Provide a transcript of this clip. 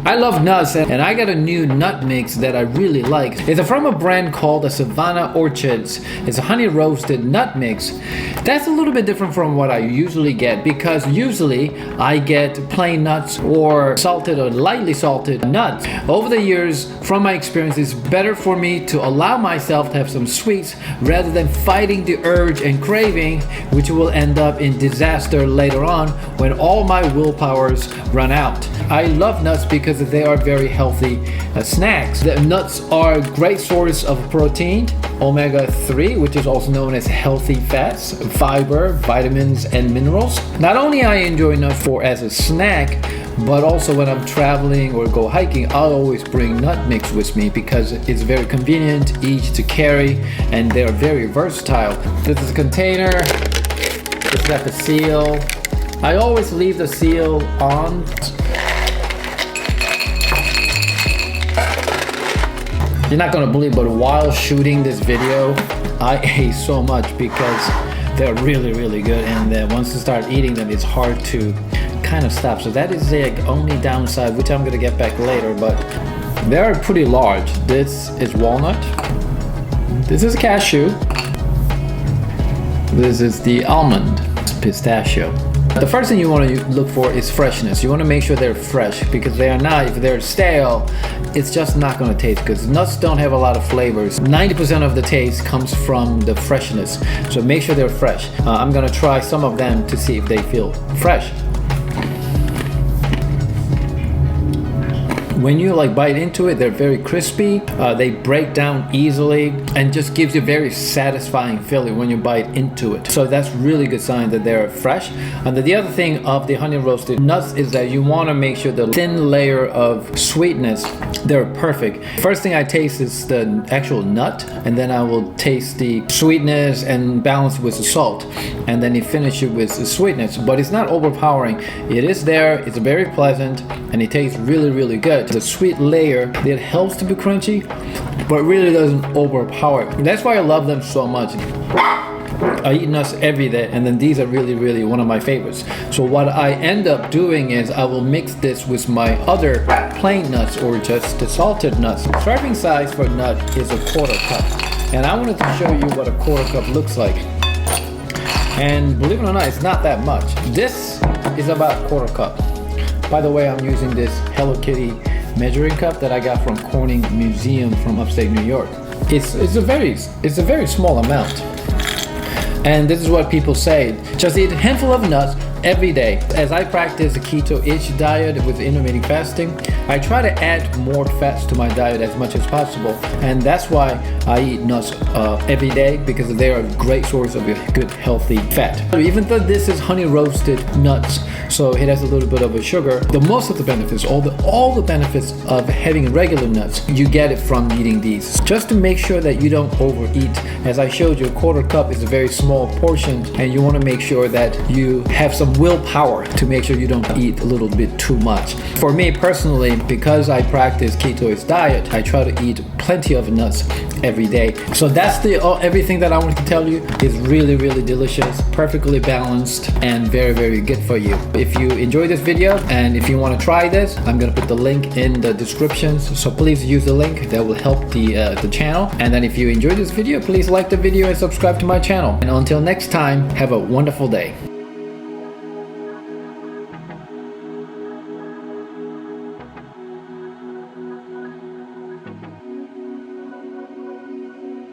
I love nuts, and I got a new nut mix that I really like. It's from a brand called the Savanna Orchards. It's a honey roasted nut mix. That's a little bit different from what I usually get, because usually I get plain nuts or salted or lightly salted nuts. Over the years, from my experience, it's better for me to allow myself to have some sweets rather than fighting the urge and craving, which will end up in disaster later on when all my willpowers run out. I love nuts because they are very healthy snacks. The nuts are a great source of protein, omega-3, which is also known as healthy fats, fiber, vitamins, and minerals. Not only I enjoy nuts as a snack, but also when I'm traveling or go hiking, I'll always bring nut mix with me because it's very convenient, easy to carry, and they're very versatile. This is a container. It's got the seal. I always leave the seal on. You're not gonna believe, but while shooting this video, I ate so much because they're really, really good. And then once you start eating them, it's hard to kind of stop. So that is the only downside, which I'm gonna get back later, but they're pretty large. This is walnut. This is cashew. This is the almond, pistachio. The first thing you want to look for is freshness. You want to make sure they're fresh, because they are not. If they're stale, it's just not going to taste good. Nuts don't have a lot of flavors. 90% of the taste comes from the freshness. So make sure they're fresh. I'm going to try some of them to see if they feel fresh. When you bite into it, they're very crispy. They break down easily and just gives you a very satisfying feeling when you bite into it. So that's really good sign that they're fresh. And the other thing of the honey roasted nuts is that you want to make sure the thin layer of sweetness, they're perfect. First thing I taste is the actual nut, and then I will taste the sweetness and balance with the salt, and then you finish it with the sweetness. But it's not overpowering. It is there, it's very pleasant, and it tastes really, really good. The sweet layer, it helps to be crunchy, but really doesn't overpower. That's why I love them so much. I eat nuts every day, and then these are really, really one of my favorites. So what I end up doing is I will mix this with my other plain nuts or just the salted nuts. Serving size for nut is a 1/4 cup, and I wanted to show you what a 1/4 cup looks like. And believe it or not, it's not that much. This is about 1/4 cup. By the way, I'm using this Hello Kitty measuring cup that I got from Corning Museum from upstate New York. It's a very small amount. And this is what people say: just eat a handful of nuts every day. As I practice a keto-ish diet with intermittent fasting, I try to add more fats to my diet as much as possible, and that's why I eat nuts every day, because they are a great source of a good healthy fat. Even though this is honey roasted nuts, so it has a little bit of a sugar, the most of the benefits, all the benefits of having regular nuts, you get it from eating these. Just to make sure that you don't overeat, as I showed you, a 1/4 cup is a very small portion, and you want to make sure that you have some willpower to make sure you don't eat a little bit too much. For me personally, because I practice keto-ish diet, I try to eat plenty of nuts every day. So that's everything that I wanted to tell you. Is really, really delicious, perfectly balanced, and very, very good for you. If you enjoyed this video and if you want to try this, I'm gonna put the link in the description, so please use the link. That will help the channel. And then if you enjoyed this video, please like the video and subscribe to my channel. And until next time, have a wonderful day.